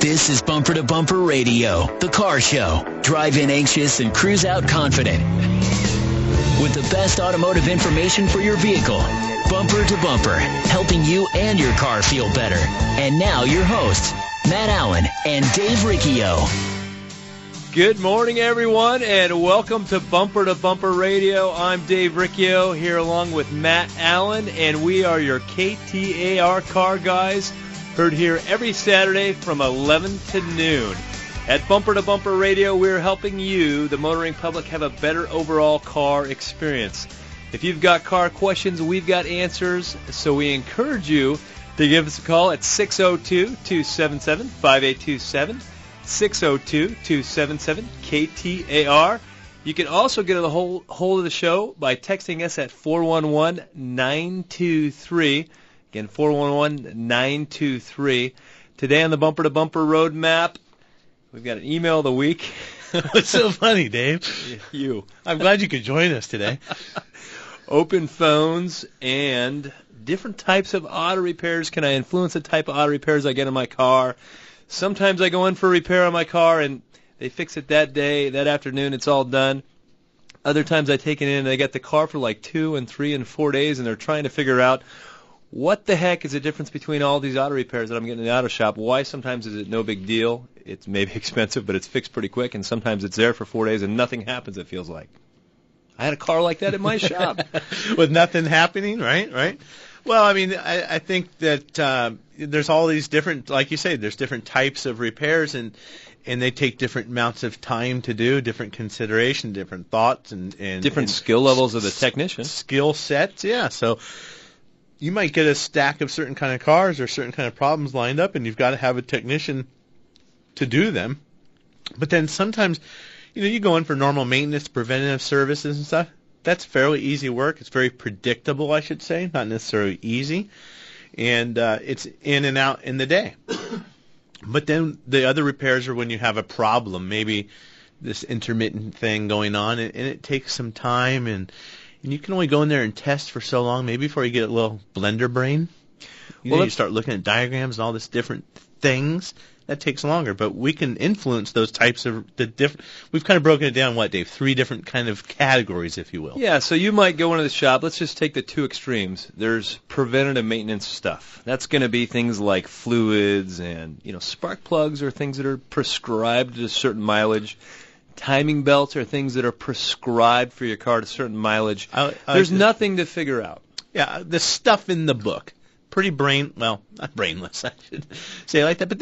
This is Bumper to Bumper Radio, the car show. Drive in anxious and cruise out confident. With the best automotive information for your vehicle. Bumper to Bumper, helping you and your car feel better. And now your hosts, Matt Allen and Dave Riccio. Good morning, everyone, and welcome to Bumper Radio. I'm Dave Riccio here along with Matt Allen, and we are your KTAR car guys, heard here every Saturday from 11 to noon. At Bumper to Bumper Radio, we're helping you, the motoring public, have a better overall car experience. If you've got car questions, we've got answers, so we encourage you to give us a call at 602-277-5827. 602-277-KTAR. You can also get a hold of the show by texting us at 411-923. Again, 411-923. Today on the Bumper to Bumper Roadmap, we've got an email of the week. What's so funny, Dave? You. I'm glad you could join us today. Open phones and different types of auto repairs. Can I influence the type of auto repairs I get in my car? Sometimes I go in for a repair on my car and they fix it that day, that afternoon, it's all done. Other times I take it in and they got the car for like 2 and 3 and 4 days and they're trying to figure out what the heck is the difference between all these auto repairs that I'm getting in the auto shop. Why sometimes is it no big deal? It's maybe expensive, but it's fixed pretty quick, and sometimes it's there for 4 days and nothing happens, it feels like. I had a car like that in my shop. With nothing happening, right? Well, I mean, I think that there's all these different, like you say, there's different types of repairs, and they take different amounts of time to do, different consideration, different thoughts, and different skill levels of the technician. Skill sets, yeah. So you might get a stack of certain kind of cars or certain kind of problems lined up, and you've got to have a technician to do them. But then sometimes, you go in for normal maintenance, preventative services and stuff. That's fairly easy work. It's very predictable, I should say, not necessarily easy. And it's in and out in the day. But then the other repairs are when you have a problem, maybe this intermittent thing going on, and it takes some time, and you can only go in there and test for so long, maybe before you get a little blender brain. You start looking at diagrams and all this different things. That takes longer, but we can influence those types of we've kind of broken it down, what, Dave? 3 different kind of categories, if you will. Yeah, so you might go into the shop. Let's just take the 2 extremes. There's preventative maintenance stuff. That's going to be things like fluids and, spark plugs are things that are prescribed at a certain mileage. Timing belts are things that are prescribed for your car at a certain mileage. There's nothing to figure out. Yeah, the stuff in the book. Pretty not brainless, I should say like that, but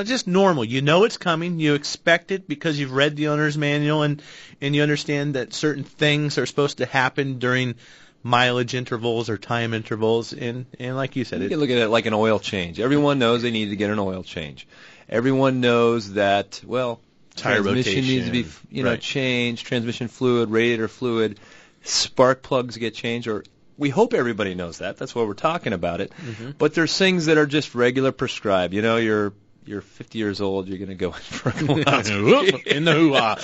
just normal. You know it's coming. You expect it because you've read the owner's manual and you understand that certain things are supposed to happen during mileage intervals or time intervals. And like you said, you can look at it like an oil change. Everyone knows they need to get an oil change. Everyone knows that, tire transmission rotation needs to be, right. changed, transmission fluid, radiator fluid, spark plugs get changed, or we hope everybody knows that. That's why we're talking about it. Mm-hmm. But there's things that are just regular prescribed. You're 50 years old. You're going to go in for a colonoscopy. In the hoo-ha.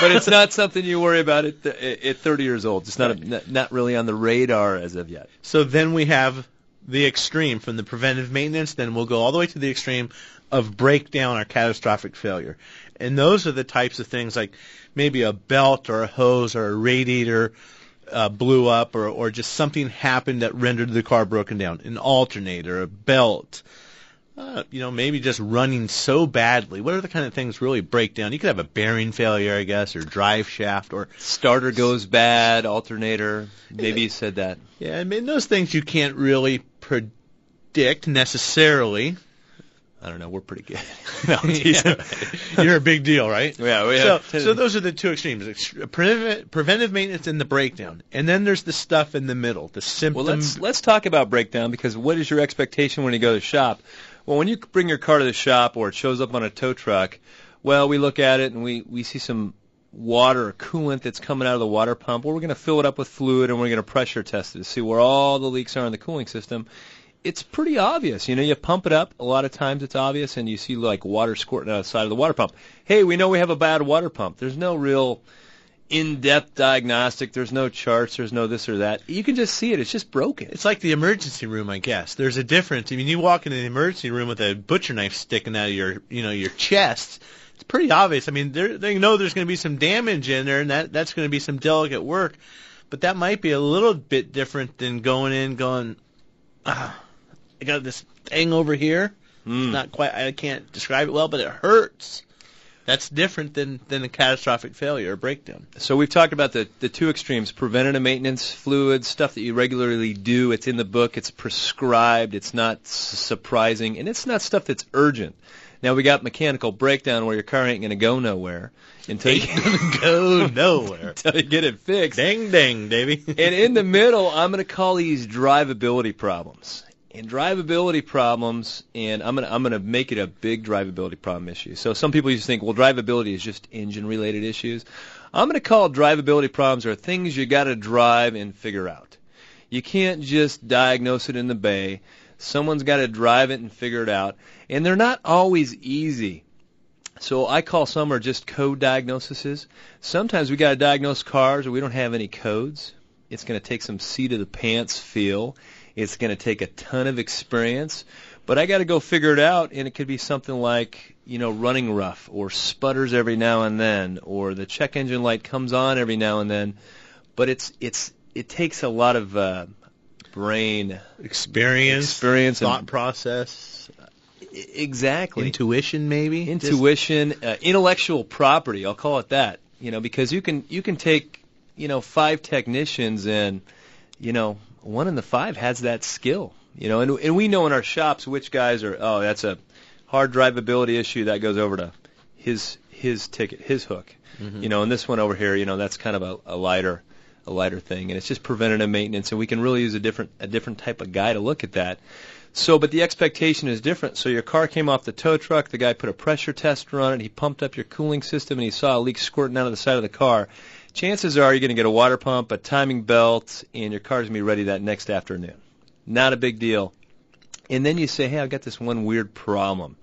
But it's not something you worry about at 30 years old. It's not really on the radar as of yet. So then we have the extreme from the preventive maintenance. Then we'll go all the way to the extreme of breakdown or catastrophic failure. And those are the types of things like maybe a belt or a hose or a radiator blew up or just something happened that rendered the car broken down. An alternator, a belt, maybe just running so badly. What are the kind of things really break down? You could have a bearing failure, I guess, or drive shaft, or starter goes bad, alternator. Maybe you said that. Yeah, I mean, those things you can't really predict necessarily. I don't know. We're pretty good. No, yeah. You're a big deal, right? Yeah. So those are the 2 extremes: preventive maintenance and the breakdown. And then there's the stuff in the middle, the symptom. Well, let's talk about breakdown, because what is your expectation when you go to the shop? Well, when you bring your car to the shop or it shows up on a tow truck, we look at it and we see some water or coolant that's coming out of the water pump. Well, we're going to fill it up with fluid and we're going to pressure test it to see where all the leaks are in the cooling system. It's pretty obvious. You pump it up. A lot of times it's obvious, and you see like water squirting out the side of the water pump. Hey, we know we have a bad water pump. There's no real in-depth diagnostic. There's no charts. There's no this or that. You can just see it. It's just broken. It's like the emergency room, I guess. There's a difference. I mean, you walk into the emergency room with a butcher knife sticking out of your chest. It's pretty obvious. I mean, they know there's going to be some damage in there, and that's going to be some delicate work. But that might be a little bit different than going, I got this thing over here. It's not quite. I can't describe it well, but it hurts. That's different than a catastrophic failure or breakdown. So we've talked about the two extremes: preventative maintenance, fluids, stuff that you regularly do. It's in the book. It's prescribed. It's not surprising, and it's not stuff that's urgent. Now we got mechanical breakdown where your car ain't going to go nowhere until you get it fixed. Ding ding, Davey. And in the middle, I'm going to call these drivability problems. And drivability problems, and I'm gonna make it a big drivability problem issue. So some people used to think, well, drivability is just engine-related issues. I'm gonna call drivability problems are things you got to drive and figure out. You can't just diagnose it in the bay. Someone's got to drive it and figure it out, and they're not always easy. So I call some are just code diagnoses. Sometimes we got to diagnose cars where we don't have any codes. It's going to take some seat of the pants feel. It's going to take a ton of experience, but I got to go figure it out, and it could be something like, running rough or sputters every now and then, or the check engine light comes on every now and then, but it takes a lot of brain experience, thought process. Exactly. Intuition, maybe? Intuition, intellectual property, I'll call it that, because you can take, 5 technicians and, one in the 5 has that skill, and we know in our shops which guys are, that's a hard drivability issue that goes over to his ticket, his hook, and this one over here, that's kind of a lighter thing, and it's just preventative maintenance, and we can really use a different type of guy to look at that. So, but the expectation is different. So your car came off the tow truck, the guy put a pressure tester on it, he pumped up your cooling system, and he saw a leak squirting out of the side of the car. Chances are you're going to get a water pump, a timing belt, and your car's going to be ready that next afternoon. Not a big deal. And then you say, hey, I've got this one weird problem.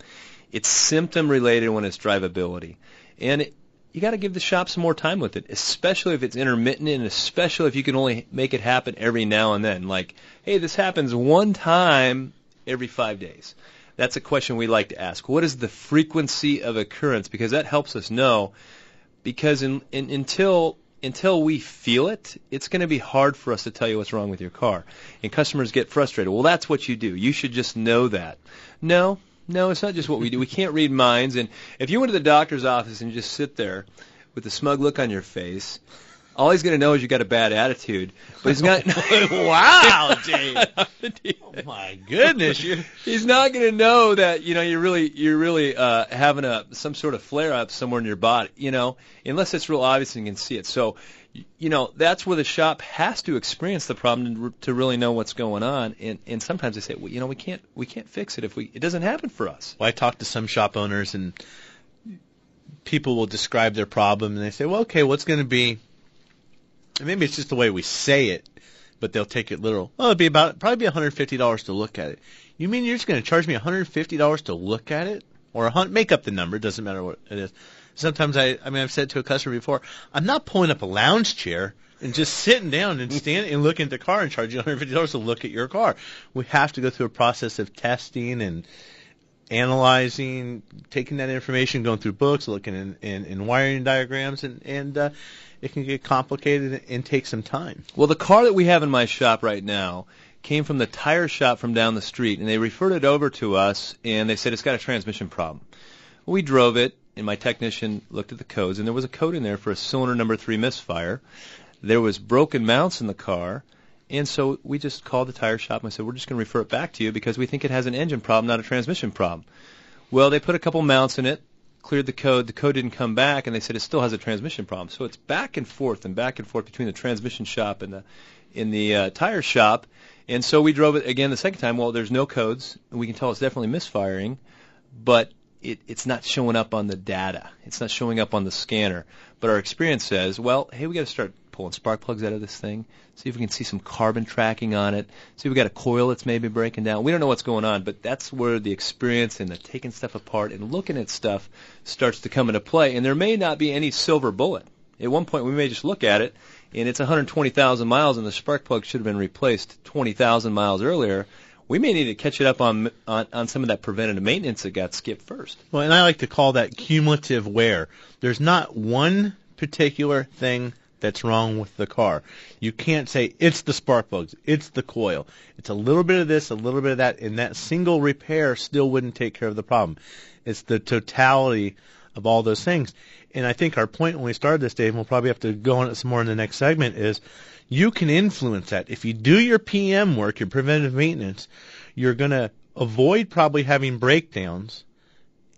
It's symptom-related when it's drivability. And you got to give the shop some more time with it, especially if it's intermittent and especially if you can only make it happen every now and then. Like, hey, this happens one time every 5 days. That's a question we like to ask. What is the frequency of occurrence? Because that helps us know. Because until we feel it, it's going to be hard for us to tell you what's wrong with your car. And customers get frustrated. Well, that's what you do. You should just know that. No, it's not just what we do. We can't read minds. And if you went to the doctor's office and just sit there with a smug look on your face, all he's going to know is you got a bad attitude. But he's not. Wow, Dave. Oh my goodness. He's not going to know that you're really having some sort of flare up somewhere in your body. Unless it's real obvious and you can see it. So, that's where the shop has to experience the problem to really know what's going on. And sometimes they say, well, we can't fix it if it doesn't happen for us. Well, I talk to some shop owners and people will describe their problem and they say, well, okay, what's going to be? And maybe it's just the way we say it, but they'll take it literal. Well, it'd be probably be $150 to look at it. You mean you're just going to charge me $150 to look at it? Or make up the number, it doesn't matter what it is. Sometimes I've said to a customer before, I'm not pulling up a lounge chair and just sitting down and standing and looking at the car and charging $150 to look at your car. We have to go through a process of testing and analyzing, taking that information, going through books, looking in wiring diagrams, and it can get complicated and take some time. Well, the car that we have in my shop right now came from the tire shop from down the street, and they referred it over to us, and they said it's got a transmission problem. We drove it, and my technician looked at the codes, and there was a code in there for a cylinder number 3 misfire. There was broken mounts in the car, and so we just called the tire shop, and I said, we're just going to refer it back to you because we think it has an engine problem, not a transmission problem. Well, they put a couple mounts in it, cleared the code didn't come back, and they said it still has a transmission problem. So it's back and forth between the transmission shop and the tire shop. And so we drove it again the second time. Well, there's no codes, and we can tell it's definitely misfiring, but it's not showing up on the data. It's not showing up on the scanner. But our experience says, well, hey, we got to start pulling spark plugs out of this thing, see if we can see some carbon tracking on it, see if we got a coil that's maybe breaking down. We don't know what's going on, but that's where the experience and the taking stuff apart and looking at stuff starts to come into play. And there may not be any silver bullet. at one point we may just look at it, and it's 120,000 miles, and the spark plug should have been replaced 20,000 miles earlier. We may need to catch it up on some of that preventative maintenance that got skipped first. Well, and I like to call that cumulative wear. There's not one particular thing that's wrong with the car. You can't say it's the spark plugs, it's the coil. It's a little bit of this, a little bit of that, and that single repair still wouldn't take care of the problem. It's the totality of all those things. And I think our point when we started this, Dave, and we'll probably have to go on it some more in the next segment, is you can influence that. If you do your PM work, your preventative maintenance, you're going to avoid probably having breakdowns,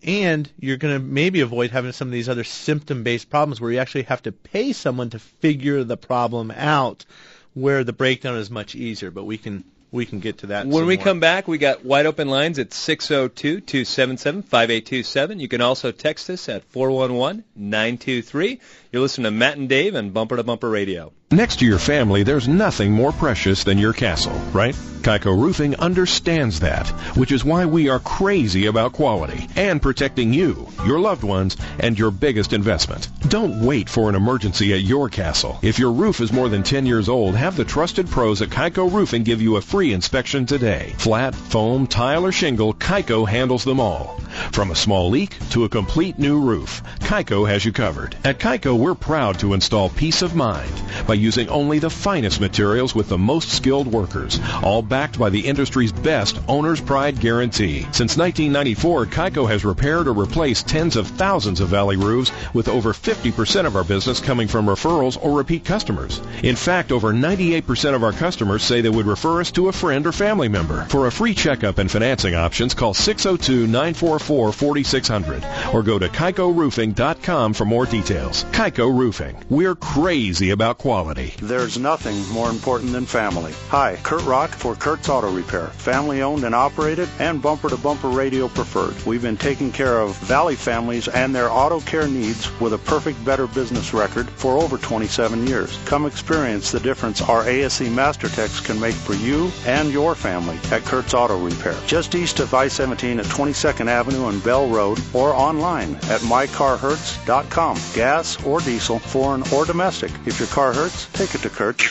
and you're going to maybe avoid having some of these other symptom-based problems where you actually have to pay someone to figure the problem out, where the breakdown is much easier. But we can get to that. When we come back, we got wide open lines at 602-277-5827. You can also text us at 411-923. You're listening to Matt and Dave on Bumper to Bumper Radio. Next to your family, there's nothing more precious than your castle, right? Kaiko Roofing understands that, which is why we are crazy about quality and protecting you, your loved ones, and your biggest investment. Don't wait for an emergency at your castle. If your roof is more than 10 years old, have the trusted pros at Kaiko Roofing give you a free inspection today. Flat, foam, tile, or shingle, Kaiko handles them all. From a small leak to a complete new roof, Kaiko has you covered. At Kaiko, we're proud to install peace of mind by using only the finest materials with the most skilled workers, all backed by the industry's best owner's pride guarantee. Since 1994, Kaiko has repaired or replaced tens of thousands of valley roofs, with over 50% of our business coming from referrals or repeat customers. In fact, over 98% of our customers say they would refer us to a friend or family member. For a free checkup and financing options, call 602-944-4600 or go to KaikoRoofing.com for more details. Kaiko Roofing. We're crazy about quality. There's nothing more important than family. Hi, Kurt Rock for Kurt's Auto Repair. Family owned and operated and Bumper to Bumper Radio preferred. We've been taking care of Valley families and their auto care needs with a perfect Better Business record for over 27 years. Come experience the difference our ASE Master Techs can make for you and your family at Kurt's Auto Repair. Just east of I-17 at 22nd Avenue and Bell Road, or online at mycarhurts.com. Gas or diesel, foreign or domestic. If your car hurts, take it to Kurt.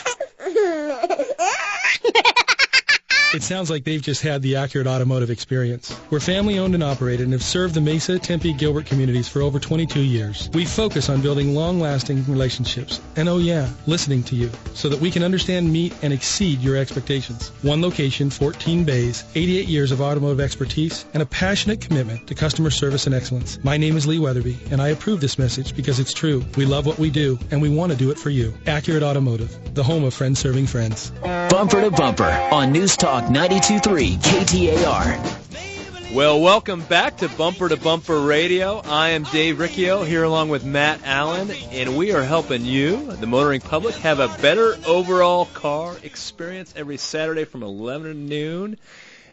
It sounds like they've just had the accurate automotive experience. We're family-owned and operated and have served the Mesa, Tempe, Gilbert communities for over 22 years. We focus on building long-lasting relationships and, oh yeah, listening to you so that we can understand, meet, and exceed your expectations. One location, 14 bays, 88 years of automotive expertise, and a passionate commitment to customer service and excellence. My name is Lee Weatherby, and I approve this message because it's true. We love what we do, and we want to do it for you. Accurate Automotive, the home of friends serving friends. Bumper to Bumper on News Talk 92.3 KTAR. Well, welcome back to Bumper Radio. I am Dave Riccio here along with Matt Allen, and we are helping you, the motoring public, have a better overall car experience every Saturday from 11 to noon.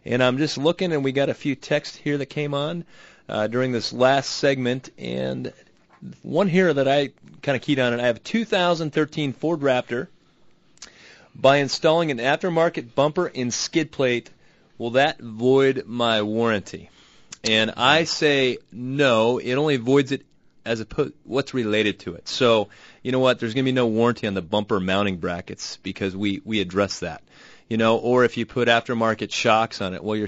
And I'm just looking, and we got a few texts here that came on during this last segment, and one here that I kind of keyed on, and I have a 2013 Ford Raptor. By installing an aftermarket bumper and skid plate, will that void my warranty? And I say no. It only voids it as what's related to it. So, you know what? There's going to be no warranty on the bumper mounting brackets because we address that. You know, or if you put aftermarket shocks on it, well,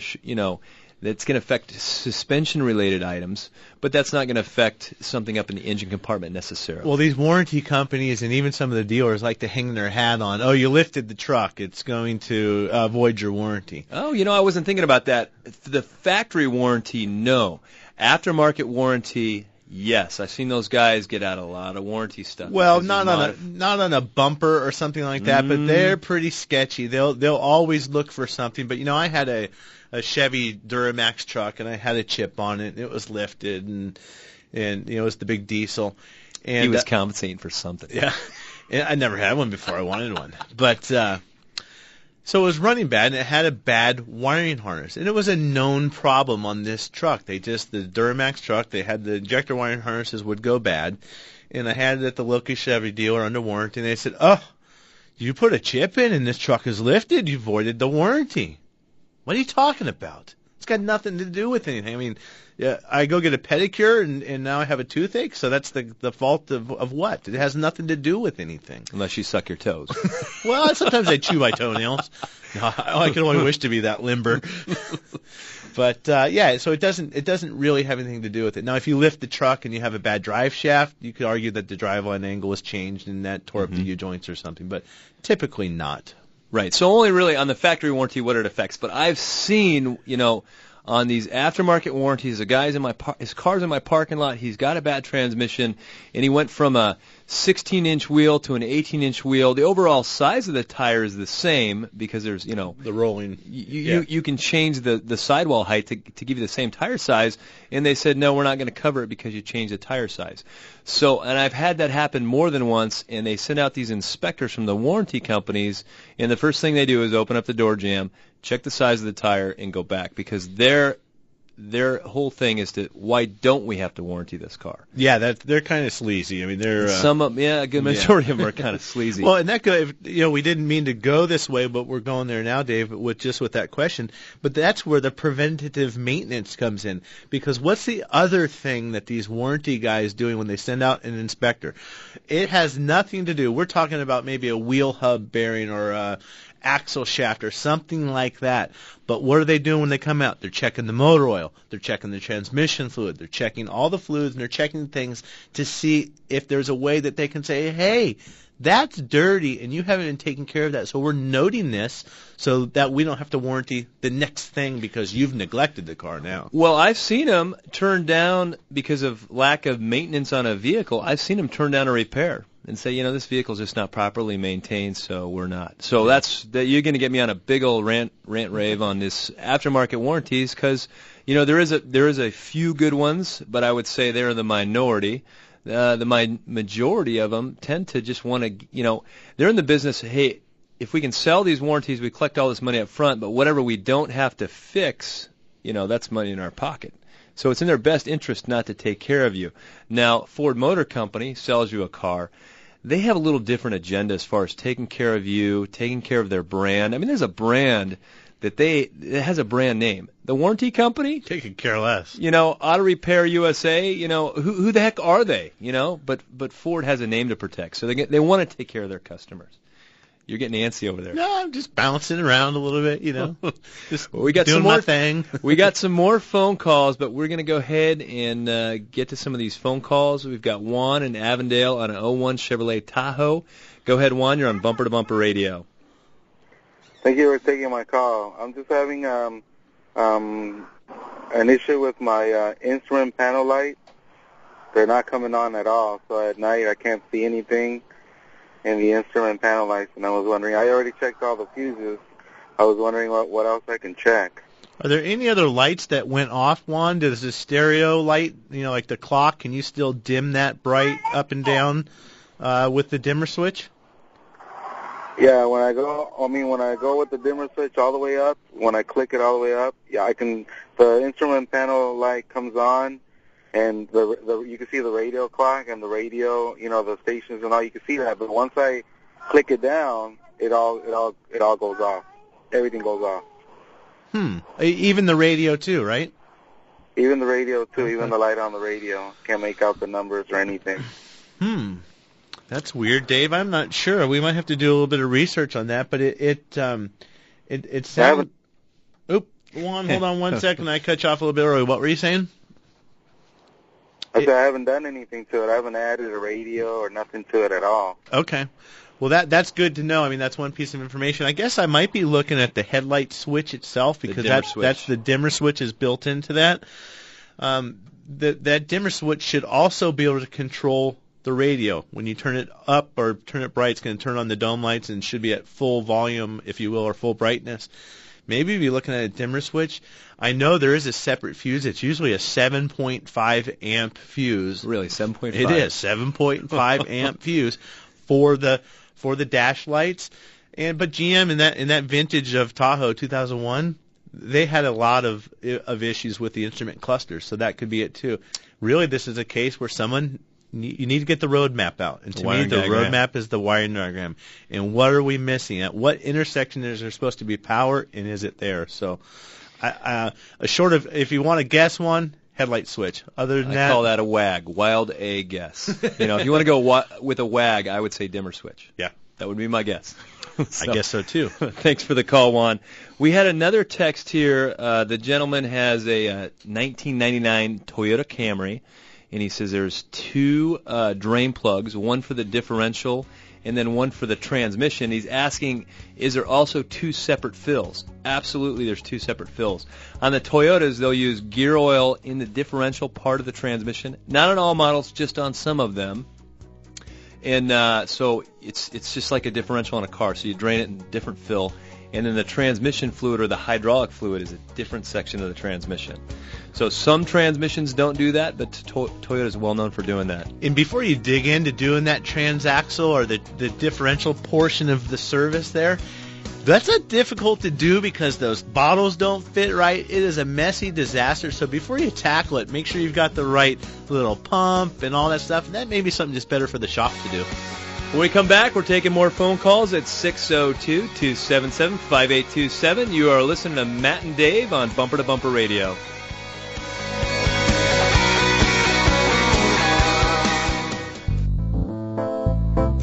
that's going to affect suspension-related items, but that's not going to affect something up in the engine compartment necessarily. Well, these warranty companies and even some of the dealers like to hang their hat on, oh, you lifted the truck, it's going to void your warranty. Oh, I wasn't thinking about that. The factory warranty, no. Aftermarket warranty, yes. I've seen those guys get out a lot of warranty stuff. Well, not on a bumper or something like that, but they're pretty sketchy. They'll always look for something. But, I had a Chevy Duramax truck, and I had a chip on it, and it was lifted, and it was the big diesel. And he was compensating for something. Yeah. And I never had one before I wanted one. But so it was running bad, and it had a bad wiring harness. And it was a known problem on this truck. The Duramax truck, they had the injector wiring harnesses would go bad. And I had it at the local Chevy dealer under warranty, and they said, oh, you put a chip in and this truck is lifted, you voided the warranty. What are you talking about? got nothing to do with anything. I mean, yeah, I go get a pedicure and now I have a toothache, so that's the fault of what? It has nothing to do with anything. Unless you suck your toes. Well, sometimes I chew my toenails. No, I can only wish to be that limber. But yeah, so it doesn't really have anything to do with it. Now, if you lift the truck and you have a bad drive shaft, you could argue that the driveline angle was changed and that tore up the U-joints or something, but typically not. Right. So only really on the factory warranty what it affects. But I've seen, on these aftermarket warranties, the guy's his car's in my parking lot. He's got a bad transmission, and he went from a 16-inch wheel to an 18-inch wheel. The overall size of the tire is the same because there's, the rolling. You can change the sidewall height to give you the same tire size, and they said, no, we're not going to cover it because you changed the tire size. So, and I've had that happen more than once, and they send out these inspectors from the warranty companies, and the first thing they do is open up the door jamb, check the size of the tire, and go back because their whole thing is why don't we have to warranty this car? Yeah, they're kind of sleazy. I mean, they're a good majority of them are kind of sleazy. Well, and that we didn't mean to go this way, but we're going there now, Dave, with that question. But that's where the preventative maintenance comes in, because what's the other thing that these warranty guys doing when they send out an inspector? It has nothing to do. We're talking about maybe a wheel hub bearing or a axle shaft or something like that. But what are they doing when they come out? They're checking the motor oil. They're checking the transmission fluid. They're checking all the fluids, and they're checking things to see if there's a way that they can say, hey, that's dirty, and you haven't been taking care of that. So we're noting this so that we don't have to warranty the next thing because you've neglected the car now. Well, I've seen them turn down because of lack of maintenance on a vehicle. I've seen them turn down a repair and say, this vehicle's just not properly maintained, so we're not. So you're going to get me on a big old rant rave on this aftermarket warranties because, there is a few good ones, but I would say they're the minority. The majority of them tend to just want to, they're in the business, hey, if we can sell these warranties, we collect all this money up front, but whatever we don't have to fix, that's money in our pocket. So it's in their best interest not to take care of you. Now, Ford Motor Company sells you a car. They have a little different agenda as far as taking care of you, taking care of their brand. I mean, there's a brand that it has a brand name. The warranty company? Taking care less. Auto Repair USA, who the heck are they? But Ford has a name to protect. So they want to take care of their customers. You're getting antsy over there. No, I'm just bouncing around a little bit, Just we got doing some more my thing. We got some more phone calls, but we're going to go ahead and get to some of these phone calls. We've got Juan in Avondale on an 01 Chevrolet Tahoe. Go ahead, Juan. You're on Bumper to Bumper Radio. Thank you for taking my call. I'm just having an issue with my instrument panel light. They're not coming on at all, so at night I can't see anything in the instrument panel lights, and I was wondering, I already checked all the fuses. I was wondering what else I can check. Are there any other lights that went off, Juan? Does the stereo light, like the clock, can you still dim that bright up and down with the dimmer switch? Yeah, when I go with the dimmer switch all the way up, when I click it all the way up, yeah, the instrument panel light comes on, and you can see the radio clock and the radio, the stations and all, you can see that. But once I click it down, it all goes off. Everything goes off. Even the radio too, right? Even the radio too. Okay. Even the light on the radio. Can't make out the numbers or anything. That's weird, Dave. I'm not sure. We might have to do a little bit of research on that. But it sounds. Oop, Juan, hold on one second. I cut you off a little bit early. What were you saying? I said I haven't done anything to it. I haven't added a radio or nothing to it at all. Okay. Well, that's good to know. I mean, that's one piece of information. I guess I might be looking at the headlight switch itself because that's the dimmer switch is built into that. That dimmer switch should also be able to control the radio. When you turn it up or turn it bright, it's going to turn on the dome lights and should be at full volume, if you will, or full brightness. Maybe be looking at a dimmer switch. I know there is a separate fuse. It's usually a 7.5 amp fuse. Really, 7.5? It is 7.5 amp fuse for the dash lights. But GM in that vintage of Tahoe 2001, they had a lot of issues with the instrument clusters, so that could be it too. Really, this is a case where you need to get the road map out. And to me, the road map is the wiring diagram. And what are we missing? At what intersection is there supposed to be power, and is it there? So Short of, if you want to guess one, headlight switch. Other than that, I call that a wag, wild A guess. If you want to go with a wag, I would say dimmer switch. Yeah. That would be my guess. I guess so too. Thanks for the call, Juan. We had another text here. The gentleman has a 1999 Toyota Camry, and he says there's 2 drain plugs, one for the differential and then one for the transmission. He's asking, is there also 2 separate fills? Absolutely, there's 2 separate fills. On the Toyotas, they'll use gear oil in the differential part of the transmission. Not on all models, just on some of them. And so it's just like a differential on a car. So you drain it in a different fill. And then the transmission fluid or the hydraulic fluid is a different section of the transmission. So some transmissions don't do that, but Toyota is well known for doing that. And before you dig into doing that transaxle or the differential portion of the service there, that's difficult to do because those bottles don't fit right. It is a messy disaster. So before you tackle it, make sure you've got the right little pump and all that stuff. And that may be something just better for the shop to do. When we come back, we're taking more phone calls at 602-277-5827. You are listening to Matt and Dave on Bumper to Bumper Radio.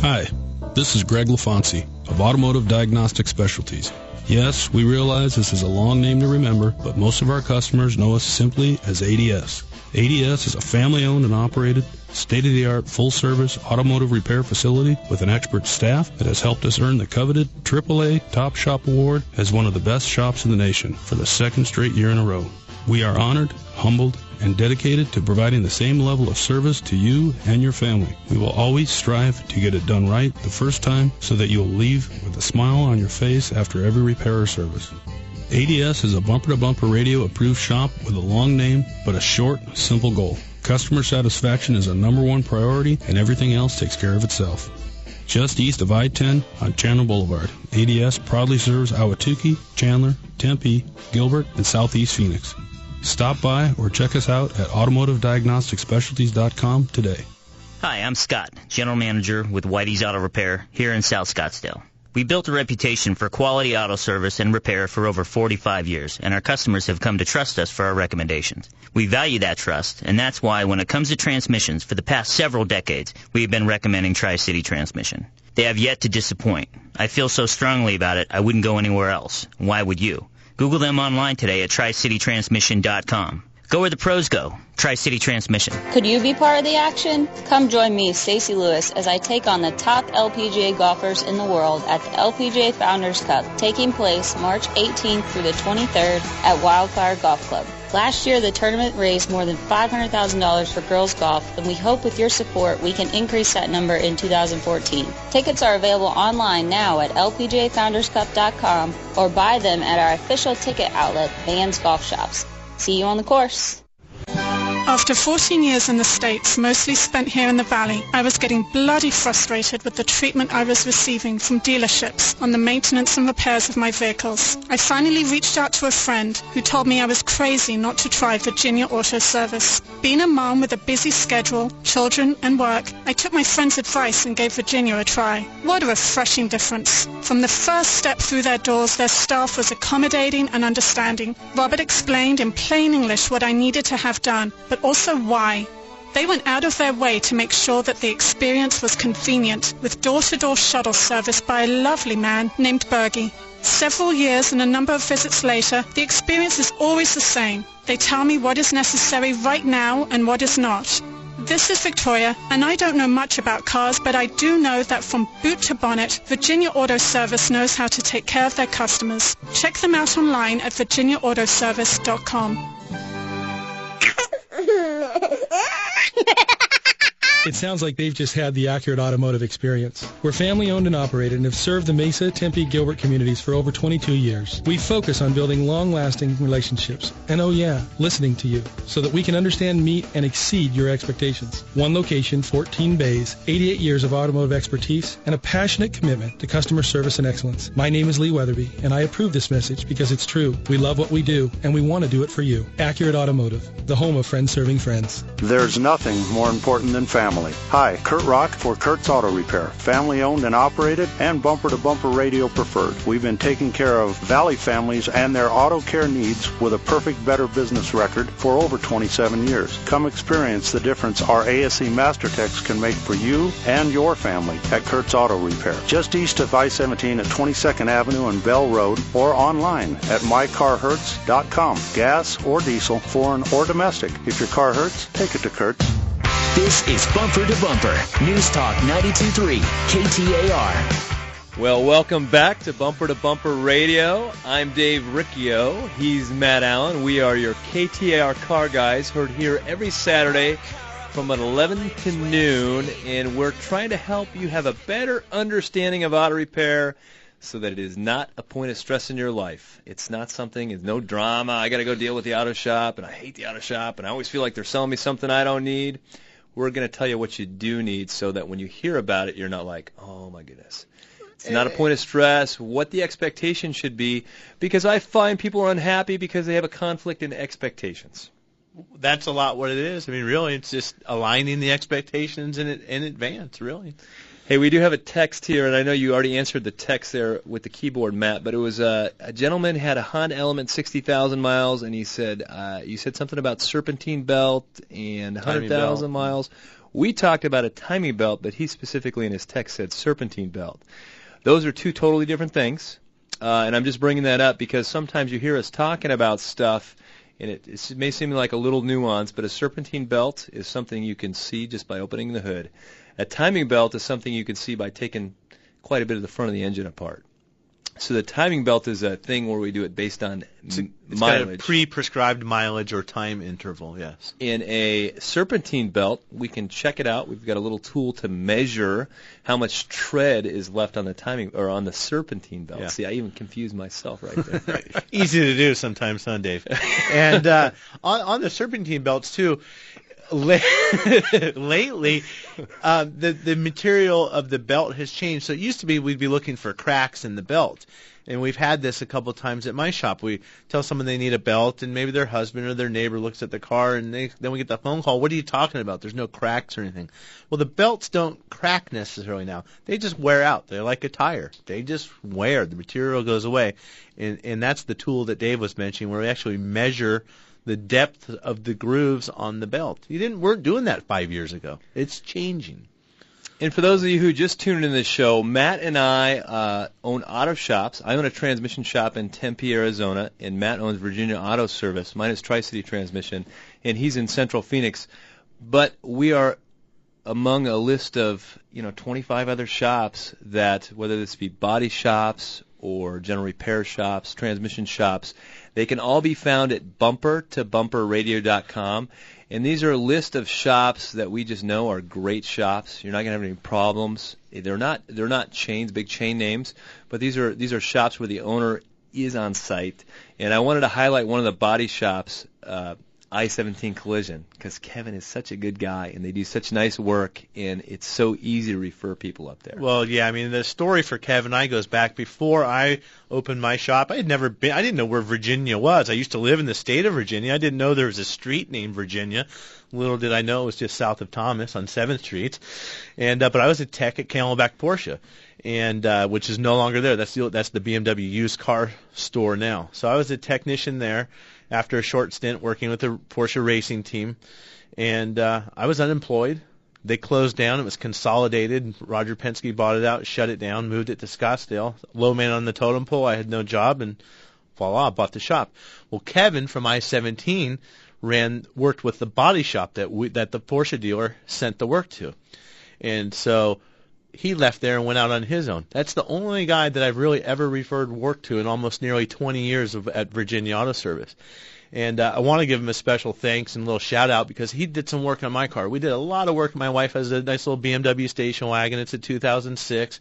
Hi, this is Greg LaFonsi of Automotive Diagnostic Specialties. Yes, we realize this is a long name to remember, but most of our customers know us simply as ADS. ADS is a family-owned and operated, state-of-the-art, full-service automotive repair facility with an expert staff that has helped us earn the coveted AAA Top Shop Award as one of the best shops in the nation for the 2nd straight year in a row. We are honored, humbled, and dedicated to providing the same level of service to you and your family. We will always strive to get it done right the first time so that you'll leave with a smile on your face after every repair or service. ADS is a bumper-to-bumper radio approved shop with a long name but a short, simple goal. Customer satisfaction is our #1 priority, and everything else takes care of itself. Just east of I-10 on Chandler Boulevard, ADS proudly serves Ahwatukee, Chandler, Tempe, Gilbert, and Southeast Phoenix. Stop by or check us out at automotiveddiagnosticspecialties.com today. Hi, I'm Scott, General Manager with Whitey's Auto Repair here in South Scottsdale. We built a reputation for quality auto service and repair for over 45 years, and our customers have come to trust us for our recommendations. We value that trust, and that's why when it comes to transmissions, for the past several decades, we have been recommending Tri-City Transmission. They have yet to disappoint. I feel so strongly about it, I wouldn't go anywhere else. Why would you? Google them online today at tricitytransmission.com. Go where the pros go. Tri-City Transmission. Could you be part of the action? Come join me, Stacey Lewis, as I take on the top LPGA golfers in the world at the LPGA Founders Cup, taking place March 18th through the 23rd at Wildfire Golf Club. Last year, the tournament raised more than $500,000 for girls golf, and we hope with your support we can increase that number in 2014. Tickets are available online now at lpgafounderscup.com or buy them at our official ticket outlet, Vans Golf Shops. See you on the course. After 14 years in the States, mostly spent here in the Valley, I was getting bloody frustrated with the treatment I was receiving from dealerships on the maintenance and repairs of my vehicles. I finally reached out to a friend who told me I was crazy not to try Virginia Auto Service. Being a mom with a busy schedule, children, and work, I took my friend's advice and gave Virginia a try. What a refreshing difference. From the first step through their doors, their staff was accommodating and understanding. Robert explained in plain English what I needed to have done, but also why. They went out of their way to make sure that the experience was convenient, with door-to-door shuttle service by a lovely man named Bergie. Several years and a number of visits later, the experience is always the same. They tell me what is necessary right now and what is not. This is Victoria, and I don't know much about cars, but I do know that from boot to bonnet, Virginia Auto Service knows how to take care of their customers. Check them out online at virginiaautoservice.com. It sounds like they've just had the accurate automotive experience. We're family-owned and operated and have served the Mesa, Tempe, Gilbert communities for over 22 years. We focus on building long-lasting relationships and, oh yeah, listening to you so that we can understand, meet, and exceed your expectations. One location, 14 bays, 88 years of automotive expertise, and a passionate commitment to customer service and excellence. My name is Lee Weatherby, and I approve this message because it's true. We love what we do, and we want to do it for you. Accurate Automotive, the home of friends serving friends. There's nothing more important than family. family. Hi, Kurt Rock for Kurt's Auto Repair, family-owned and operated and bumper-to-bumper radio preferred. We've been taking care of Valley families and their auto care needs with a perfect Better Business record for over 27 years. Come experience the difference our ASE Master Techs can make for you and your family at Kurt's Auto Repair. Just east of I-17 at 22nd Avenue and Bell Road, or online at mycarhurts.com. Gas or diesel, foreign or domestic. If your car hurts, take it to Kurt's. This is Bumper to Bumper, News Talk 92.3, KTAR. Well, welcome back to Bumper Radio. I'm Dave Riccio. He's Matt Allen. We are your KTAR car guys, heard here every Saturday from 11 to noon, and we're trying to help you have a better understanding of auto repair so that it is not a point of stress in your life. It's not something, it's no drama. I got to go deal with the auto shop, and I hate the auto shop, and I always feel like they're selling me something I don't need. We're going to tell you what you do need so that when you hear about it, you're not like, oh, my goodness. It's not a point of stress, what the expectation should be, because I find people are unhappy because they have a conflict in expectations. That's a lot what it is. I mean, really, it's just aligning the expectations in advance, really. Hey, we do have a text here, and I know you already answered the text there with the keyboard, Matt, but it was a gentleman had a Honda Element 60,000 miles, and he said, you said something about serpentine belt and 100,000 miles. We talked about a timing belt, but he specifically in his text said serpentine belt. Those are two totally different things, and I'm just bringing that up because sometimes you hear us talking about stuff, and it may seem like a little nuance, but a serpentine belt is something you can see just by opening the hood. A timing belt is something you can see by taking quite a bit of the front of the engine apart. So the timing belt is a thing where we do it based on it's mileage. Got a pre-prescribed mileage or time interval, yes. In a serpentine belt, we can check it out. We've got a little tool to measure how much tread is left on the timing or on the serpentine belt. Yeah. See, I even confused myself right there. Easy to do sometimes, huh, Dave? And on the serpentine belts too. Lately, the material of the belt has changed. So it used to be we'd be looking for cracks in the belt. And we've had this a couple of times at my shop. We tell someone they need a belt, and maybe their husband or their neighbor looks at the car, and then we get the phone call, what are you talking about? There's no cracks or anything. Well, the belts don't crack necessarily now. They just wear out. They're like a tire. They just wear. The material goes away. And that's the tool that Dave was mentioning where we actually measure the depth of the grooves on the belt. You weren't doing that 5 years ago. It's changing. And for those of you who just tuned in this show, Matt and I own auto shops. I own a transmission shop in Tempe, Arizona, and Matt owns Virginia Auto Service. Mine is Tri-City Transmission, and he's in Central Phoenix. But we are among a list of 25 other shops that, whether this be body shops or general repair shops, transmission shops, they can all be found at bumpertobumperradio.com. And these are a list of shops that we just know are great shops. You're not going to have any problems. They're not chains, big chain names, but these are shops where the owner is on site. And I wanted to highlight one of the body shops, I-17 Collision, because Kevin is such a good guy, and they do such nice work, and it's so easy to refer people up there. Well, yeah, I mean, the story for Kevin and I goes back before I opened my shop. I didn't know where Virginia was. I used to live in the state of Virginia. I didn't know there was a street named Virginia. Little did I know it was just south of Thomas on 7th Street. And but I was a tech at Camelback Porsche, and which is no longer there. That's the BMW used car store now. So I was a technician there after a short stint working with the Porsche racing team, and I was unemployed. They closed down. It was consolidated. Roger Penske bought it out, shut it down, moved it to Scottsdale. Low man on the totem pole. I had no job, and voila, bought the shop. Well, Kevin from I-17 worked with the body shop that the Porsche dealer sent the work to, and so he left there and went out on his own. That's the only guy that I've really ever referred work to in almost nearly 20 years at Virginia Auto Service. And I want to give him a special thanks and a little shout-out because he did some work on my car. We did a lot of work. My wife has a nice little BMW station wagon. It's a 2006,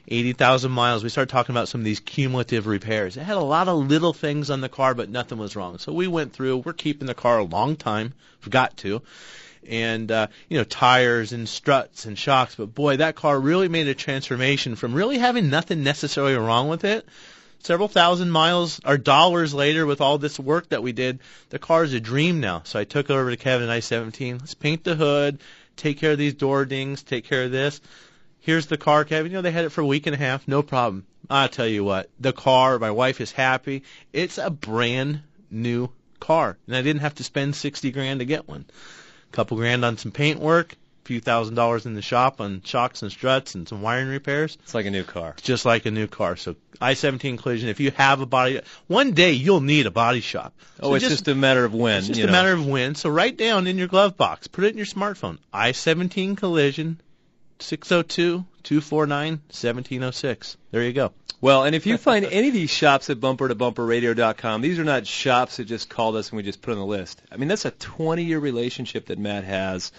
80,000 miles. We started talking about some of these cumulative repairs. It had a lot of little things on the car, but nothing was wrong. So we went through. We're keeping the car a long time. We've got to. And, tires and struts and shocks. But, boy, that car really made a transformation from really having nothing necessarily wrong with it. Several thousand miles or dollars later with all this work that we did, the car is a dream now. So I took it over to Kevin and I-17. Let's paint the hood, take care of these door dings, take care of this. Here's the car, Kevin. They had it for a week and a half, no problem. I'll tell you what, the car, my wife is happy. It's a brand new car, and I didn't have to spend $60,000 to get one. A couple grand on some paint work, a few $1,000s in the shop on shocks and struts and some wiring repairs. It's like a new car. It's just like a new car. So I-17 collision, if you have a body, one day you'll need a body shop. So it's just a matter of when. It's just a matter of when. So write down in your glove box, put it in your smartphone, I-17 collision, 602-249-1706. There you go. Well, and if you find any of these shops at bumpertobumperradio.com, these are not shops that just called us and we just put on the list. I mean, that's a 20-year relationship that Matt has.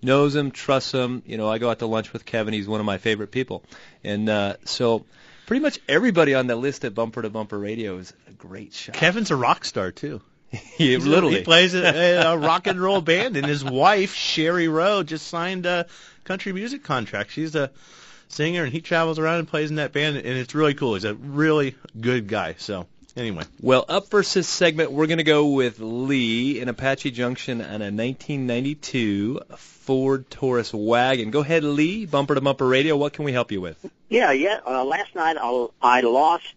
Knows him, trusts him. I go out to lunch with Kevin. He's one of my favorite people. And so pretty much everybody on the list at Bumper to Bumper Radio is a great shop. Kevin's a rock star, too. He plays a rock and roll band, and his wife, Sherry Rowe, just signed a country music contract. She's a singer, and he travels around and plays in that band, and it's really cool. He's a really good guy. So anyway. Well, up first this segment, we're going to go with Lee in Apache Junction on a 1992 Ford Taurus wagon. Go ahead, Lee, Bumper to Bumper Radio. What can we help you with? Last night I lost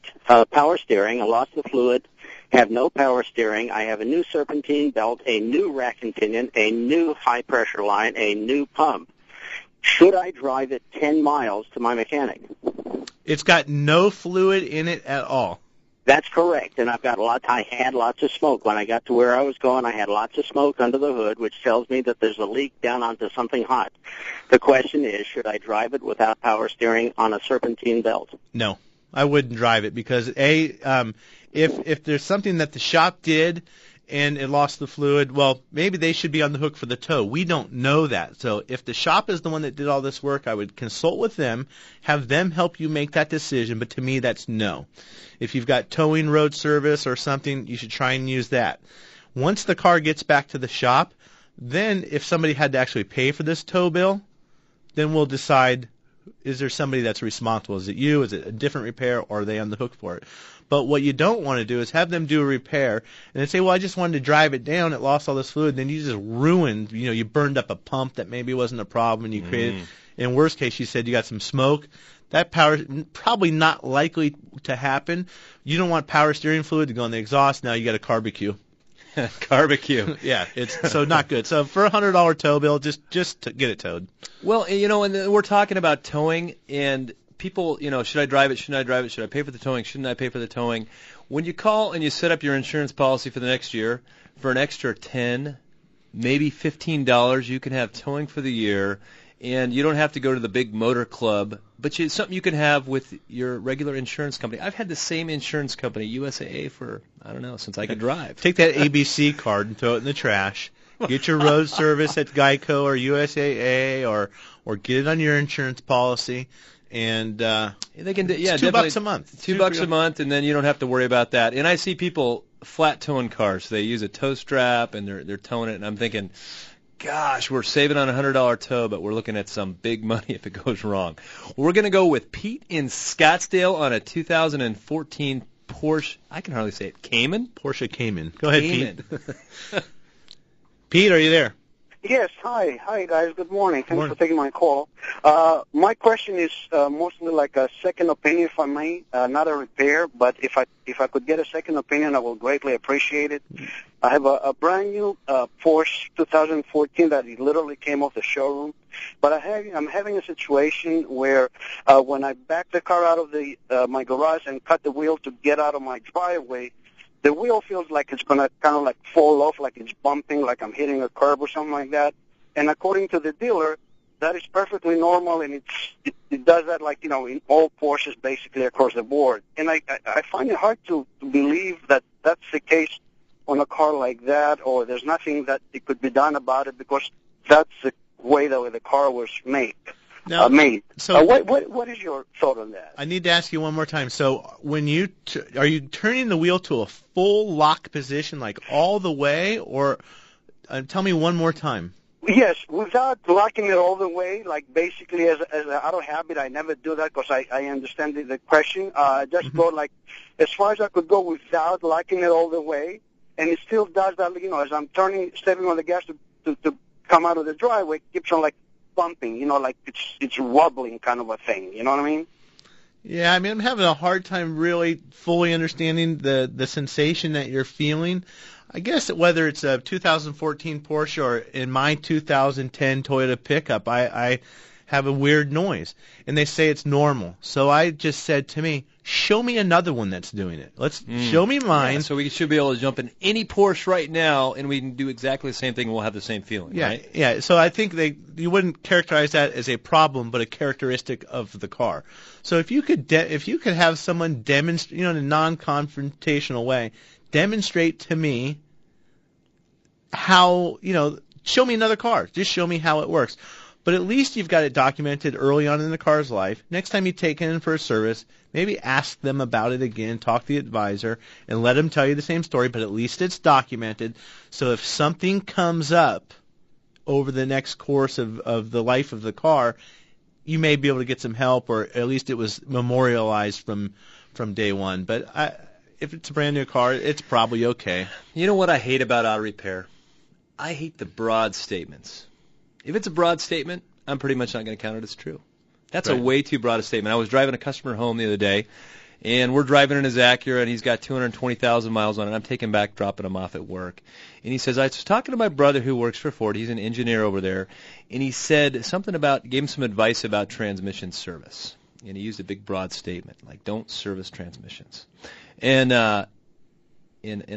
power steering. I lost the fluid. Have no power steering. I have a new serpentine belt, a new rack and pinion, a new high-pressure line, a new pump. Should I drive it 10 miles to my mechanic? It's got no fluid in it at all. That's correct, and I had lots of smoke. When I got to where I was going, I had lots of smoke under the hood, which tells me that there's a leak down onto something hot. The question is, should I drive it without power steering on a serpentine belt? No, I wouldn't drive it because, if there's something that the shop did and it lost the fluid, well, maybe they should be on the hook for the tow. We don't know that. So if the shop is the one that did all this work, I would consult with them, have them help you make that decision, but to me that's no. If you've got towing road service or something, you should try and use that. Once the car gets back to the shop, then if somebody had to actually pay for this tow bill, then we'll decide, is there somebody that's responsible? Is it you? Is it a different repair, or are they on the hook for it? But what you don't want to do is have them do a repair and then say, well, I just wanted to drive it down. It lost all this fluid. Then you just ruined, you burned up a pump that maybe wasn't a problem and you created, in worst case, you said you got some smoke. That power, probably not likely to happen. You don't want power steering fluid to go in the exhaust. Now you got a barbecue. Barbecue. Yeah, it's so not good. So for a $100 tow bill, just to get it towed. Well, and we're talking about towing, and people, should I drive it? Shouldn't I drive it? Should I pay for the towing? Shouldn't I pay for the towing? When you call and you set up your insurance policy for the next year, for an extra $10, maybe $15, you can have towing for the year, and you don't have to go to the big motor club, but it's something you can have with your regular insurance company. I've had the same insurance company, USAA, for, since I could drive. Take that ABC card and throw it in the trash. Get your road service at Geico or USAA, or get it on your insurance policy. And they can, it's $2 a month. $2 a month, and then you don't have to worry about that. And I see people flat towing cars. They use a tow strap, and they're towing it. And I'm thinking, gosh, we're saving on a $100 tow, but we're looking at some big money if it goes wrong. We're going to go with Pete in Scottsdale on a 2014 Porsche. I can hardly say it. Cayman? Porsche Cayman. Go ahead, Pete. Pete, are you there? Yes, hi. Hi, guys. Good morning. Thanks for taking my call. My question is mostly like a second opinion, if I may, not a repair, but if I could get a second opinion, I will greatly appreciate it. I have a brand new Porsche 2014 that literally came off the showroom, but I'm having a situation where when I back the car out of my garage and cut the wheel to get out of my driveway, the wheel feels like it's going to kind of like fall off, like it's bumping, like I'm hitting a curb or something like that. And according to the dealer, that is perfectly normal, and it does that in all Porsches basically across the board. And I find it hard to believe that that's the case on a car like that, or there's nothing that it could be done about it because that's the way the car was made. Now, So what is your thought on that? I need to ask you one more time. So when you are you turning the wheel to a full lock position, like all the way, or tell me one more time? Yes, without locking it all the way, like basically as an auto habit, I never do that because I understand the question. Just go like as far as I could go without locking it all the way, and it still does that. As I'm stepping on the gas to come out of the driveway, it keeps on like bumping, you know, like it's wobbling kind of a thing. You know what I mean? Yeah, I mean, I'm having a hard time really fully understanding the sensation that you're feeling. I guess whether it's a 2014 Porsche or in my 2010 Toyota pickup, I have a weird noise. And they say it's normal. So I just said to me, show me another one that's doing it. Show me mine. Yeah, so we should be able to jump in any Porsche right now, and we can do exactly the same thing, and we'll have the same feeling, right? Yeah. So I think you wouldn't characterize that as a problem, but a characteristic of the car. So if you could have someone demonstrate, in a non-confrontational way, demonstrate to me how, show me another car. Just show me how it works. But at least you've got it documented early on in the car's life. Next time you take it in for a service, maybe ask them about it again, talk to the advisor, and let them tell you the same story, but at least it's documented. So if something comes up over the next course of the life of the car, you may be able to get some help, or at least it was memorialized from day one. But if it's a brand new car, it's probably okay. You know what I hate about auto repair? I hate the broad statements. If it's a broad statement, I'm pretty much not going to count it as true. That's a way too broad a statement. I was driving a customer home the other day, and we're driving in his Acura, and he's got 220,000 miles on it. I'm taking back, dropping him off at work. And he says, I was talking to my brother who works for Ford. He's an engineer over there. And he said something gave him some advice about transmission service. And he used a big, broad statement, like, don't service transmissions. And I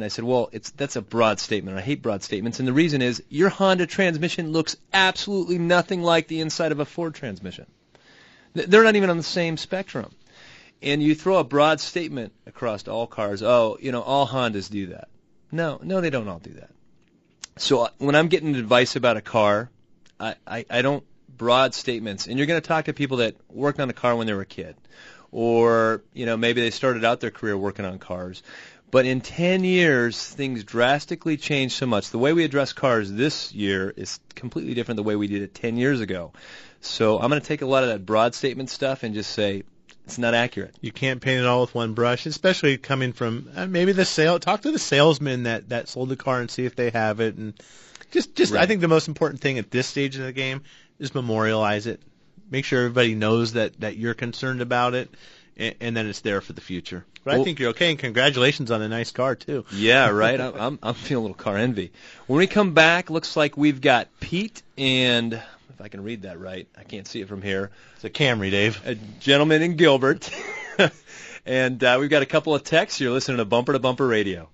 said, well, that's a broad statement. I hate broad statements. And the reason is your Honda transmission looks absolutely nothing like the inside of a Ford transmission. They're not even on the same spectrum. And you throw a broad statement across all cars, all Hondas do that. No, they don't all do that. So when I'm getting advice about a car, I don't broad statements. And you're going to talk to people that worked on a car when they were a kid. Or, maybe they started out their career working on cars. But in 10 years, things drastically changed so much. The way we address cars this year is completely different than the way we did it 10 years ago. So I'm going to take a lot of that broad statement stuff and just say it's not accurate. You can't paint it all with one brush, especially coming from maybe talk to the salesman that sold the car and see if they have it. And just right. I think the most important thing at this stage of the game is memorialize it. Make sure everybody knows that you're concerned about it, and then it's there for the future. But I think you're okay, and congratulations on a nice car, too. Yeah, right. I'm feeling a little car envy. When we come back, looks like we've got Pete and, if I can read that right, I can't see it from here. It's a Camry, Dave. A gentleman in Gilbert. And we've got a couple of texts. You're listening to Bumper to Bumper Radio.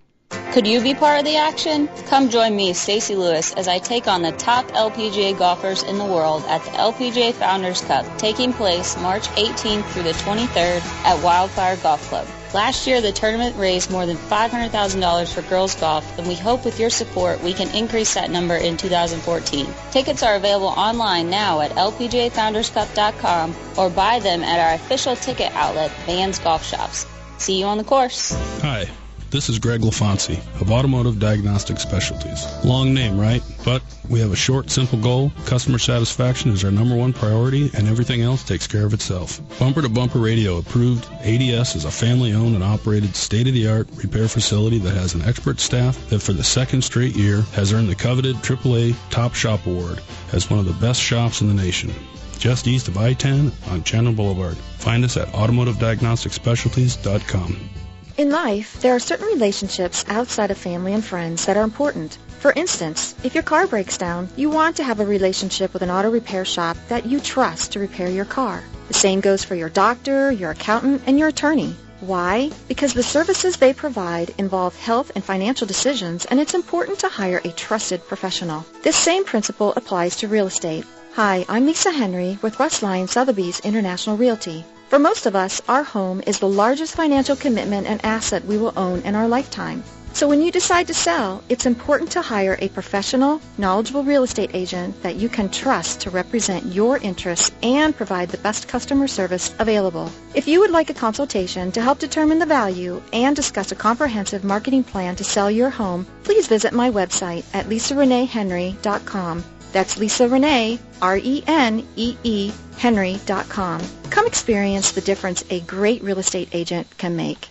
Could you be part of the action? Come join me, Stacey Lewis, as I take on the top LPGA golfers in the world at the LPGA Founders Cup, taking place March 18th through the 23rd at Wildfire Golf Club. Last year, the tournament raised more than $500,000 for girls golf, and we hope with your support we can increase that number in 2014. Tickets are available online now at lpgafounderscup.com or buy them at our official ticket outlet, Vans Golf Shops. See you on the course. Hi. This is Greg LaFonsi of Automotive Diagnostic Specialties. Long name, right? But we have a short, simple goal. Customer satisfaction is our number one priority, and everything else takes care of itself. Bumper to Bumper Radio approved. ADS is a family-owned and operated state-of-the-art repair facility that has an expert staff that for the second straight year has earned the coveted AAA Top Shop Award as one of the best shops in the nation. Just east of I-10 on Chandler Boulevard. Find us at automotiveddiagnosticspecialties.com. In life, there are certain relationships outside of family and friends that are important. For instance, if your car breaks down, you want to have a relationship with an auto repair shop that you trust to repair your car. The same goes for your doctor, your accountant, and your attorney. Why? Because the services they provide involve health and financial decisions, and it's important to hire a trusted professional. This same principle applies to real estate. Hi, I'm Lisa Henry with Westline Sotheby's International Realty. For most of us, our home is the largest financial commitment and asset we will own in our lifetime. So when you decide to sell, it's important to hire a professional, knowledgeable real estate agent that you can trust to represent your interests and provide the best customer service available. If you would like a consultation to help determine the value and discuss a comprehensive marketing plan to sell your home, please visit my website at lisareneehenry.com. That's Lisa Renee, R-E-N-E-E, Henry.com. Come experience the difference a great real estate agent can make.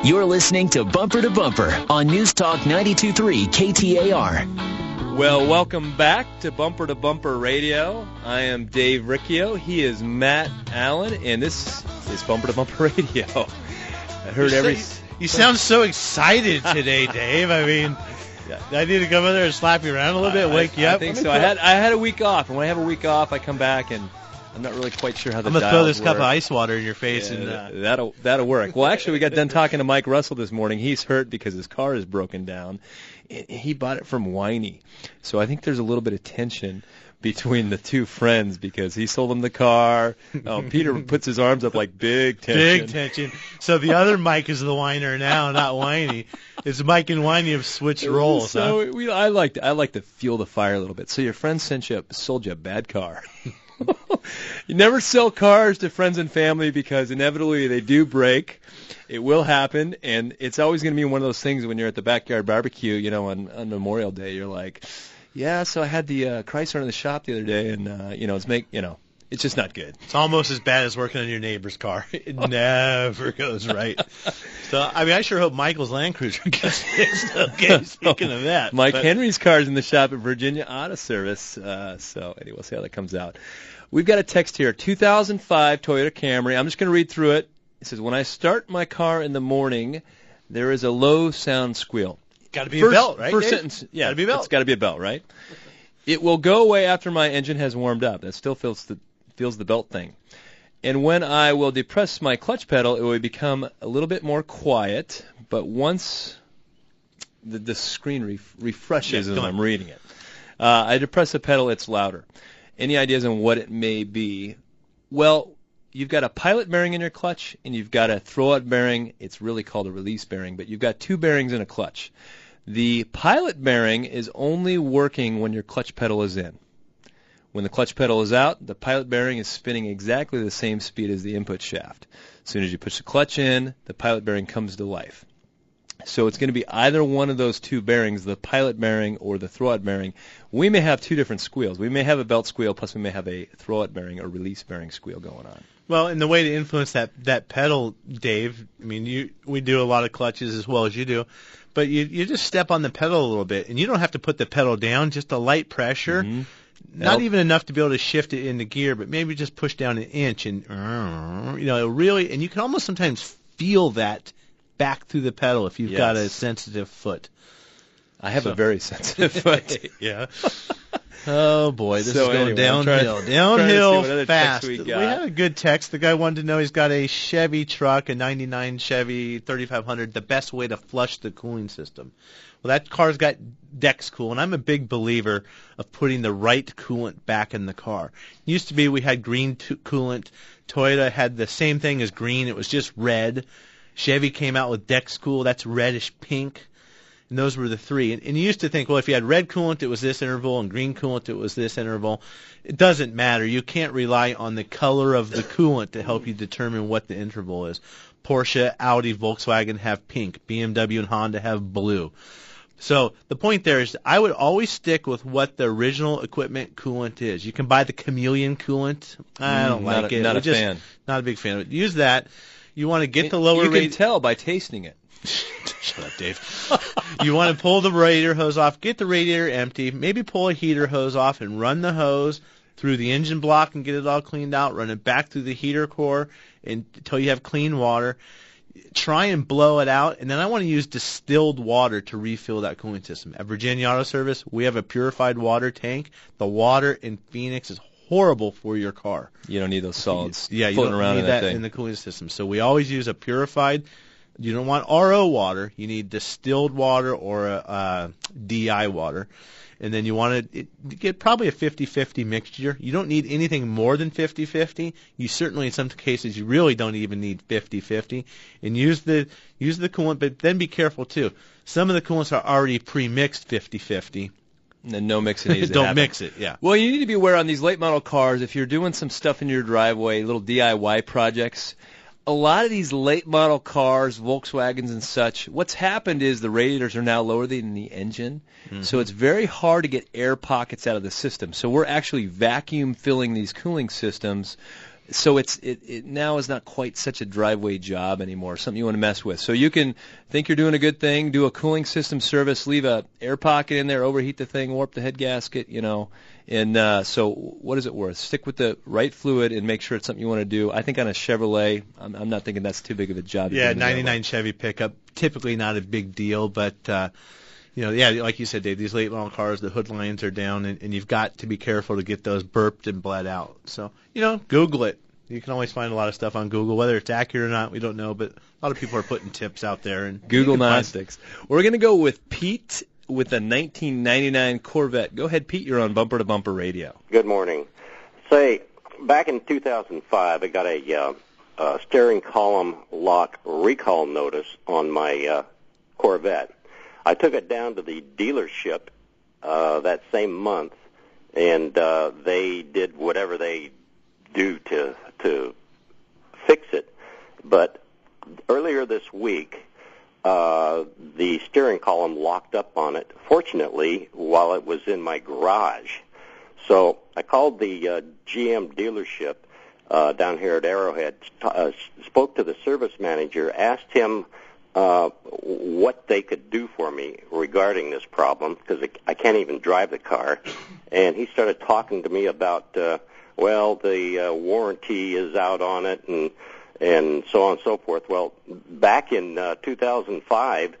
You're listening to Bumper on News Talk 92.3 KTAR. Well, welcome back to Bumper Radio. I am Dave Riccio. He is Matt Allen, and this is Bumper Radio. I heard You sound so excited today, Dave. I mean, I need to come in there and slap you around a little bit, wake you up. I think so. I had a week off, and when I have a week off, I come back, and I'm not really quite sure how the dials work. I'm going to throw this cup of ice water in your face. Yeah, and that'll work. Well, actually, we got done talking to Mike Russell this morning. He's hurt because his car is broken down. He bought it from Whiny. So I think there's a little bit of tension between the two friends because he sold him the car. Peter puts his arms up like big tension. Big tension. So the other Mike is the whiner now, not Whiny. It's Mike and Whiny have switched roles. So I like to fuel the fire a little bit. So your friend sold you a bad car. You never sell cars to friends and family because inevitably they do break. It will happen, and it's always going to be one of those things when you're at the backyard barbecue, on Memorial Day. You're like, yeah, so I had the Chrysler in the shop the other day, and it's just not good. It's almost as bad as working on your neighbor's car. It never goes right. So, I sure hope Michael's Land Cruiser gets fixed. Okay, speaking of that. Mike Henry's car's in the shop at Virginia Auto Service. So, anyway, we'll see how that comes out. We've got a text here, 2005 Toyota Camry. I'm just going to read through it. It says, when I start my car in the morning, there is a low sound squeal. Got to be a belt, right? First Dave? sentence, yeah, Gotta be a belt. It's got to be a belt, right? It will go away after my engine has warmed up. That still feels the belt thing. And when I will depress my clutch pedal, it will become a little bit more quiet. But once the screen refreshes as I'm reading it, I depress the pedal, it's louder. Any ideas on what it may be? Well, you've got a pilot bearing in your clutch, and you've got a throwout bearing. It's really called a release bearing, but you've got two bearings in a clutch. The pilot bearing is only working when your clutch pedal is in. When the clutch pedal is out, the pilot bearing is spinning exactly the same speed as the input shaft. As soon as you push the clutch in, the pilot bearing comes to life. So it's going to be either one of those two bearings, the pilot bearing or the throwout bearing. We may have two different squeals. We may have a belt squeal, plus we may have a throwout bearing or release bearing squeal going on. Well, and the way to influence that pedal, Dave, we do a lot of clutches as well as you do, but you just step on the pedal a little bit, and you don't have to put the pedal down, just a light pressure. Mm-hmm. Not even enough to be able to shift it into gear, but maybe just push down an inch, and really, and you can almost sometimes feel that back through the pedal if you've got a sensitive foot. I have a very sensitive foot. Yeah. Oh boy, this is going downhill fast. We had a good text. The guy wanted to know he's got a Chevy truck, a 99 Chevy 3500, the best way to flush the cooling system. Well, that car's got Dex Cool, and I'm a big believer of putting the right coolant back in the car. It used to be we had green coolant. Toyota had the same thing as green. It was just red. Chevy came out with Dex Cool. That's reddish pink. And those were the three. And you used to think, well, if you had red coolant, it was this interval, and green coolant, it was this interval. It doesn't matter. You can't rely on the color of the coolant to help you determine what the interval is. Porsche, Audi, Volkswagen have pink. BMW and Honda have blue. So the point there is I would always stick with what the original equipment coolant is. You can buy the chameleon coolant. I don't like it. Not a fan. Not a big fan of it. Use that. You want to get the lower radiator. You can tell by tasting it. Shut up, Dave. You want to pull the radiator hose off, get the radiator empty, maybe pull a heater hose off and run the hose through the engine block and get it all cleaned out, run it back through the heater core until you have clean water. Try and blow it out, and then I want to use distilled water to refill that cooling system. At Virginia Auto Service, we have a purified water tank. The water in Phoenix is horrible for your car. You don't need those solids floating around in that thing. In the cooling system. So we always use a purified. You don't want RO water. You need distilled water or a DI water. And then you want to get probably a 50-50 mixture. You don't need anything more than 50-50. You certainly, in some cases, you really don't even need 50-50. And use the coolant, but then be careful too. Some of the coolants are already pre-mixed 50-50. And no mixing needs to happen. Don't mix it, yeah. Well, you need to be aware on these late model cars, if you're doing some stuff in your driveway, little DIY projects, a lot of these late model cars, Volkswagens and such, what's happened is the radiators are now lower than the engine, so it's very hard to get air pockets out of the system. So we're actually vacuum filling these cooling systems So it now is not quite such a driveway job anymore, something you want to mess with. So you can think you're doing a good thing, do a cooling system service, leave a air pocket in there, overheat the thing, warp the head gasket, and so what is it worth? Stick with the right fluid and make sure it's something you want to do. I think on a Chevrolet, I'm not thinking that's too big of a job. Yeah, 99 Chevy pickup, typically not a big deal, but like you said, Dave, these late model cars, the hood lines are down, and you've got to be careful to get those burped and bled out. So, Google it. You can always find a lot of stuff on Google. Whether it's accurate or not, we don't know, but a lot of people are putting tips out there. And Google Gnostics. We're going to go with Pete with a 1999 Corvette. Go ahead, Pete. You're on Bumper to Bumper Radio. Good morning. Say, back in 2005, I got a steering column lock recall notice on my Corvette. I took it down to the dealership that same month, and they did whatever they do to fix it. But earlier this week, the steering column locked up on it, fortunately, while it was in my garage. So I called the GM dealership down here at Arrowhead, spoke to the service manager, asked him what they could do for me regarding this problem, because I can't even drive the car. And he started talking to me about, the warranty is out on it and so on and so forth. Well, back in 2005,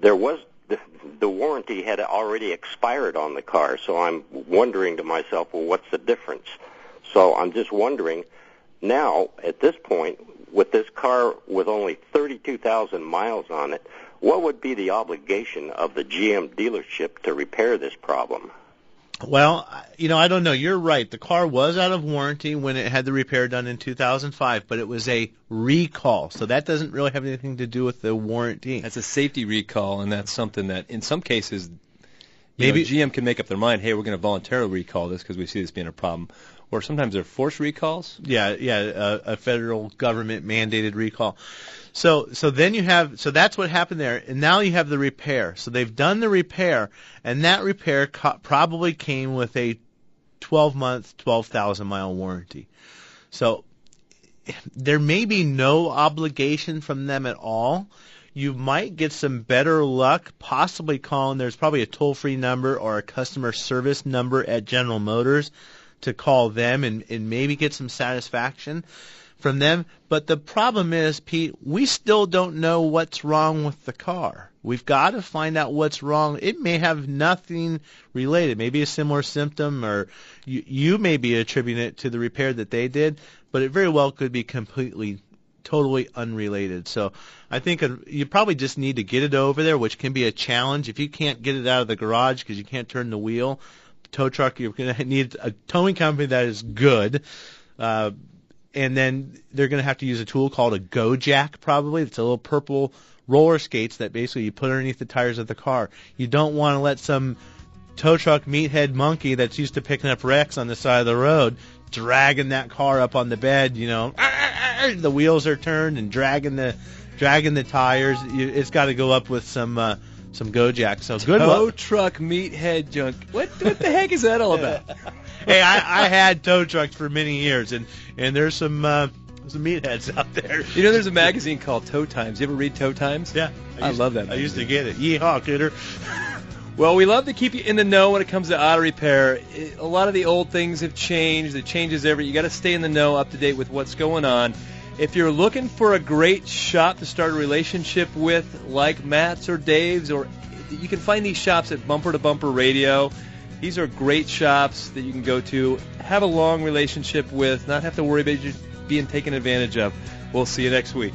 there was the warranty had already expired on the car, so I'm wondering to myself, well, what's the difference? So I'm just wondering, now, at this point, with this car with only 32,000 miles on it, what would be the obligation of the GM dealership to repair this problem? Well, I don't know. You're right. The car was out of warranty when it had the repair done in 2005, but it was a recall, so that doesn't really have anything to do with the warranty. That's a safety recall, and that's something that, in some cases, maybe GM can make up their mind, hey, we're going to voluntarily recall this because we see this being a problem. Or sometimes they're forced recalls. Yeah, a federal government mandated recall. So that's what happened there, and now you have the repair. So they've done the repair, and that repair probably came with a 12-month, 12,000-mile warranty. So there may be no obligation from them at all. You might get some better luck possibly calling. There's probably a toll-free number or a customer service number at General Motors to call them and maybe get some satisfaction from them. But the problem is, Pete, we still don't know what's wrong with the car. We've got to find out what's wrong. It may have nothing related, maybe a similar symptom, or you may be attributing it to the repair that they did, but it very well could be completely, totally unrelated. So I think you probably just need to get it over there, which can be a challenge. If you can't get it out of the garage because you can't turn the wheel, tow truck, you're going to need a towing company that is good, and then they're going to have to use a tool called a Go Jack, probably. It's a little purple roller skates that basically you put underneath the tires of the car. You don't want to let some tow truck meathead monkey that's used to picking up wrecks on the side of the road dragging that car up on the bed. The wheels are turned and dragging the tires. It's got to go up with some Go Jack. So good tow truck meathead junk. What the heck is that all about? Hey, I had tow trucks for many years, and there's some meatheads out there. There's a magazine called Tow Times. You ever read Tow Times? Yeah. I love that magazine. I used to get it. Yeehaw, kidder. Well, we love to keep you in the know when it comes to auto repair. A lot of the old things have changed. It changes you got to stay in the know, up to date with what's going on. If you're looking for a great shop to start a relationship with, like Matt's or Dave's, or you can find these shops at Bumper to Bumper Radio. These are great shops that you can go to, have a long relationship with, not have to worry about you being taken advantage of. We'll see you next week.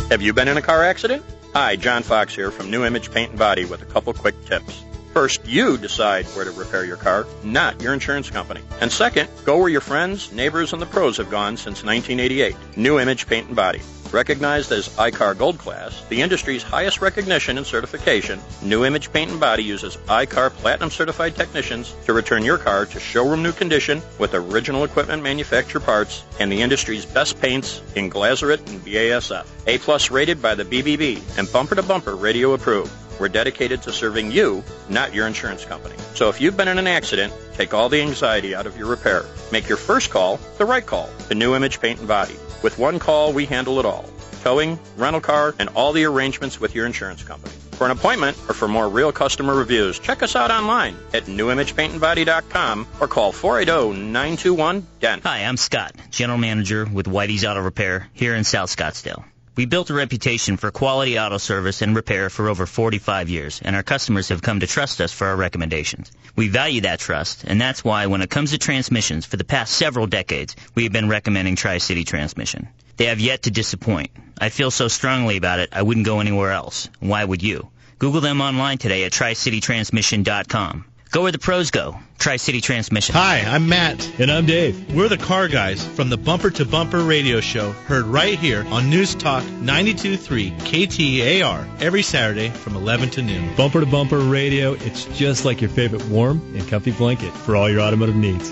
Have you been in a car accident? Hi, John Fox here from New Image Paint and Body with a couple quick tips. First, you decide where to repair your car, not your insurance company. And second, go where your friends, neighbors, and the pros have gone since 1988. New Image Paint and Body. Recognized as iCar Gold Class, the industry's highest recognition and certification, New Image Paint and Body uses iCar Platinum Certified technicians to return your car to showroom new condition with original equipment manufacturer parts and the industry's best paints in Glazerite and BASF. A+ rated by the BBB and Bumper to Bumper radio approved. We're dedicated to serving you, not your insurance company. So if you've been in an accident, take all the anxiety out of your repair. Make your first call the right call to New Image Paint and Body. With one call, we handle it all. Towing, rental car, and all the arrangements with your insurance company. For an appointment or for more real customer reviews, check us out online at newimagepaintandbody.com or call 480-921-DENT. Hi, I'm Scott, General Manager with Whitey's Auto Repair here in South Scottsdale. We built a reputation for quality auto service and repair for over 45 years, and our customers have come to trust us for our recommendations. We value that trust, and that's why when it comes to transmissions, for the past several decades, we have been recommending Tri-City Transmission. They have yet to disappoint. I feel so strongly about it, I wouldn't go anywhere else. Why would you? Google them online today at tricitytransmission.com. Go where the pros go. Tri-City Transmission. Hi, I'm Matt. And I'm Dave. We're the car guys from the Bumper to Bumper radio show, heard right here on News Talk 92.3 KTAR every Saturday from 11 to noon. Bumper to Bumper radio, it's just like your favorite warm and comfy blanket for all your automotive needs.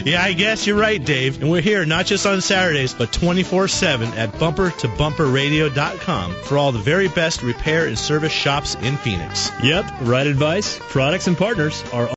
Yeah, I guess you're right, Dave. And we're here not just on Saturdays, but 24/7 at bumpertobumperradio.com for all the very best repair and service shops in Phoenix. Yep, right advice, products, and partners are